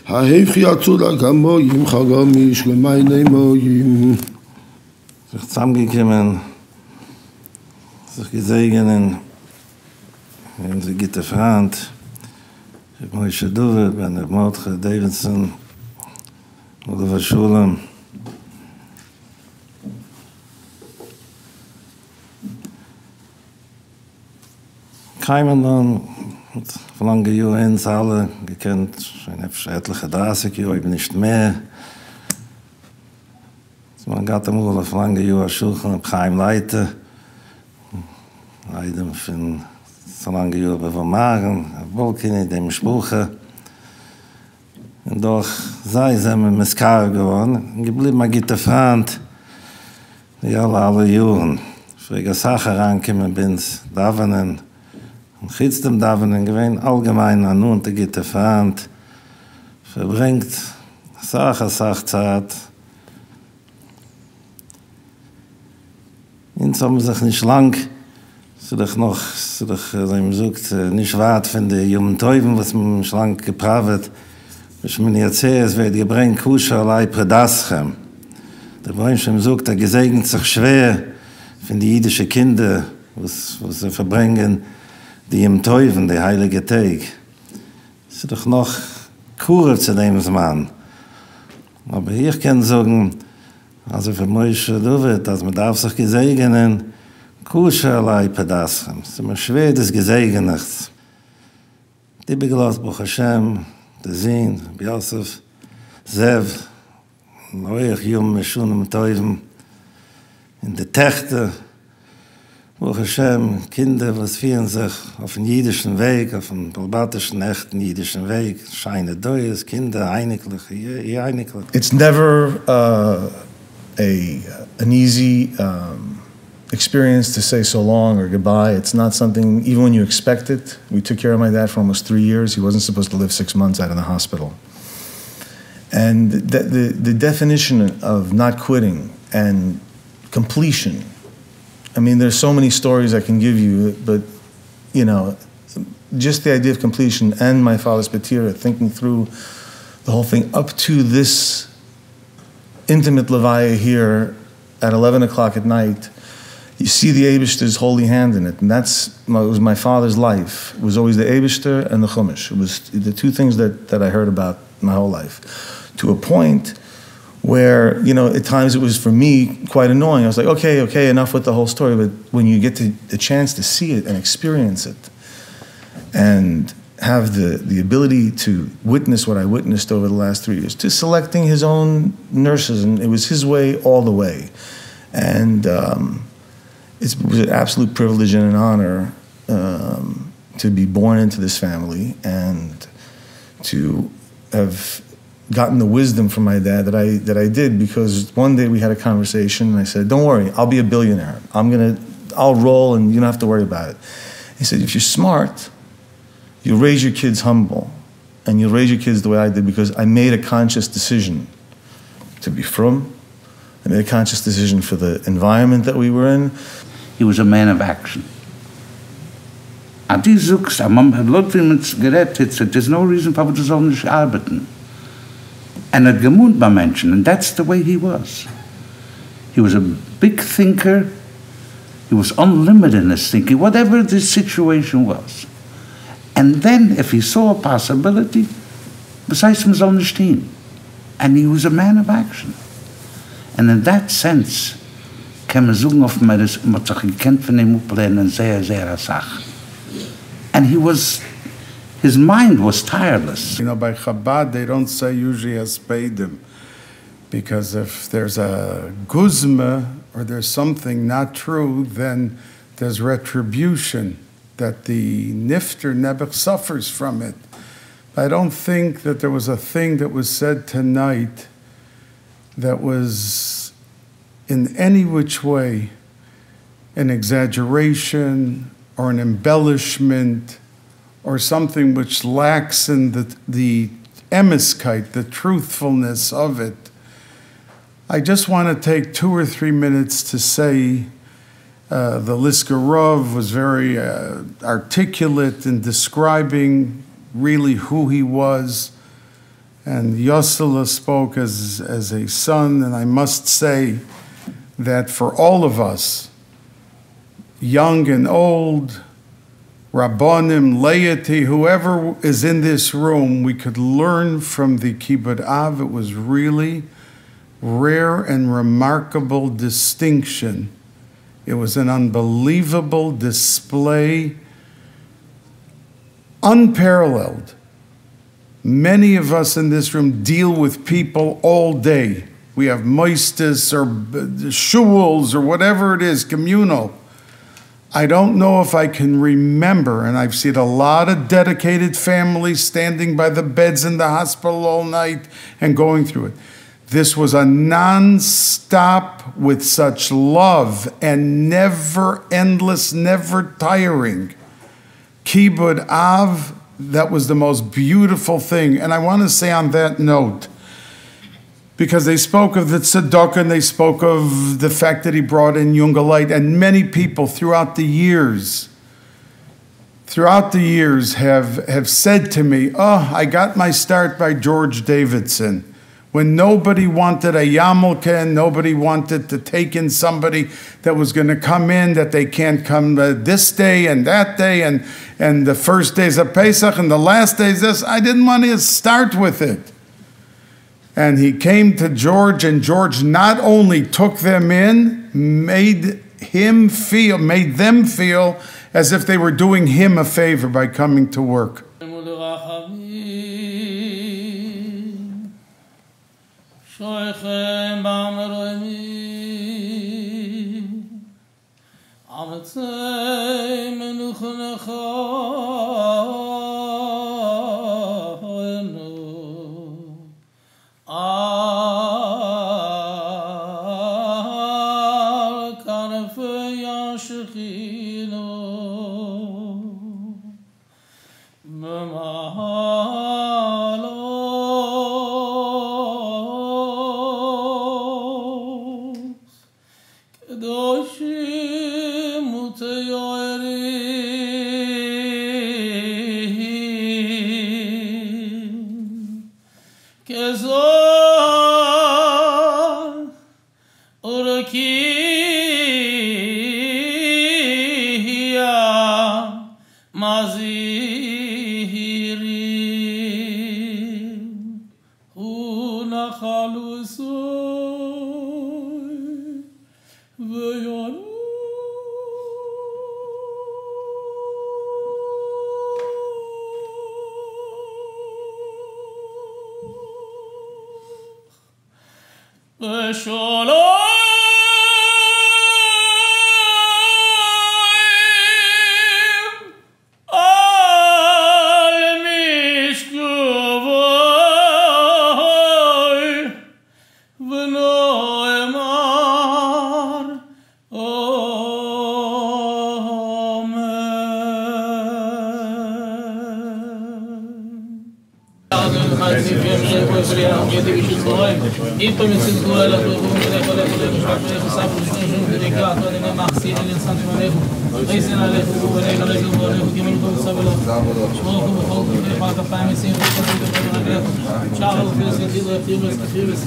ההפך יצאו לגמויים חגמיש למייני מויים. Sich zusammengekommen, sich gesegnen, wenn sie gitte Freund, Moshe Duvid, Yossi Davidsohn, oder Verschule. Keimen dann, von lange Jahren uns alle gekannt, schon etliche 30 Jahre, nicht mehr. Man gaat einmal auf lange Jahre suchen, auf Chaim Leiter. Einem von so lange Jahre bei Maren, auf Balkany, dem Spruche. Und doch sei es immer Miskar geworden. Und geblieben ein guter Freund, die alle Jahren. Frage Sache rankommen, bin's Davenen. Und chitzt dem Davenen gewesen, allgemein an und der guter Freund. Verbringt Sachzeit. Ins haben sich nicht lang, so doch ihm sucht, nicht wart von den jungen Teufel, was man nicht lang gepravet. Was man erzählt, es wird gebringt, Kusha alai Predaschem. Der Bräunchen sucht, gesegnet sich schwer von den jüdischen Kindern, was sie verbringen, die im Teufel, die heilige Tag. Es ist doch noch Kur zu dem Mann. Aber hier kann ich sagen, also für Moshe Duvid, dass man darf sich gesegnen, Kusha alai Pedaschem. Es ist immer schwer des Gesegnets. Die begloss Baruch Hashem, der Sinn, Yosef, Zev, Noach, Yom, Meshunem, Teuven, in der Techte, Baruch Hashem, Kinder, was führen sich auf den jüdischen Weg, auf den balbatischen, echten jüdischen Weg, scheine Deus, Kinder, einiglich, einiglich. It's never an easy experience to say so long or goodbye. It's not something, even when you expect it. We took care of my dad for almost 3 years. He wasn't supposed to live 6 months out of the hospital. And the definition of not quitting and completion, I mean, there's so many stories I can give you, but, you know, just the idea of completion and my father's patira, thinking through the whole thing up to this intimate Levaya here at 11 o'clock at night, you see the Eibishter's holy hand in it. And it was my father's life. It was always the Eibishter and the Chumash. It was the two things that I heard about my whole life. To a point where, you know, at times it was for me quite annoying. I was like, okay, enough with the whole story. But when you get the chance to see it and experience it and have the ability to witness what I witnessed over the last 3 years, to selecting his own nurses, and it was his way all the way. And it was an absolute privilege and an honor to be born into this family and to have gotten the wisdom from my dad that I did, because one day we had a conversation and I said, don't worry, I'll be a billionaire. I'll roll and you don't have to worry about it. He said, if you're smart, you raise your kids humble, and you raise your kids the way I did, because I made a conscious decision to be frum. I made a conscious decision for the environment that we were in. He was a man of action. Die suchst, Leute, wie man es gerät hat, there's no reason for us to nicht arbeiten. And it gemoont by Menschen, and that's the way he was. He was a big thinker. He was unlimited in his thinking, whatever the situation was. And then, if he saw a possibility, besides him, soll nicht hin. And he was a man of action. And in that sense, kann man sagen, auf man sich gekannt von ihm upplehnen, sehr, sehr Sache. And his mind was tireless. You know, by Chabad, they don't say usually haspedim, because if there's a guzma or there's something not true, then there's retribution, that the nifter never suffers from it. But I don't think that there was a thing that was said tonight that was in any which way an exaggeration or an embellishment or something which lacks in the emiskite, the truthfulness of it. I just want to take 2 or 3 minutes to say the Liska Rebbe was very articulate in describing really who he was And Yossi spoke as a son, and I must say that for all of us, young and old, Rabbonim, laity, whoever is in this room, we could learn from the Kibbud Av. It was really rare and remarkable distinction. It was an unbelievable display, unparalleled. Many of us in this room deal with people all day. We have moistus or shuls or whatever it is, communal. I don't know if I can remember, and I've seen a lot of dedicated families standing by the beds in the hospital all night and going through it. This was a non-stop with such love and never endless, never tiring. Kibbud Av, that was the most beautiful thing. And I want to say on that note, because they spoke of the tzedakah and they spoke of the fact that he brought in Jungelite, and many people throughout the years have said to me, oh, I got my start by George Davidsohn. When nobody wanted a yarmulke and nobody wanted to take in somebody that was going to come in, that they can't come this day and that day, and the first days of Pesach and the last days this, I didn't want to start with it. And he came to George, and George not only took them in, made them feel as if they were doing him a favor by coming to work.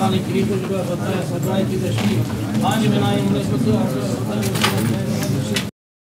Sali Kripo, Shabbat, Shabbat, Shabbat, Shabbat, Shabbat, Shabbat, Shabbat,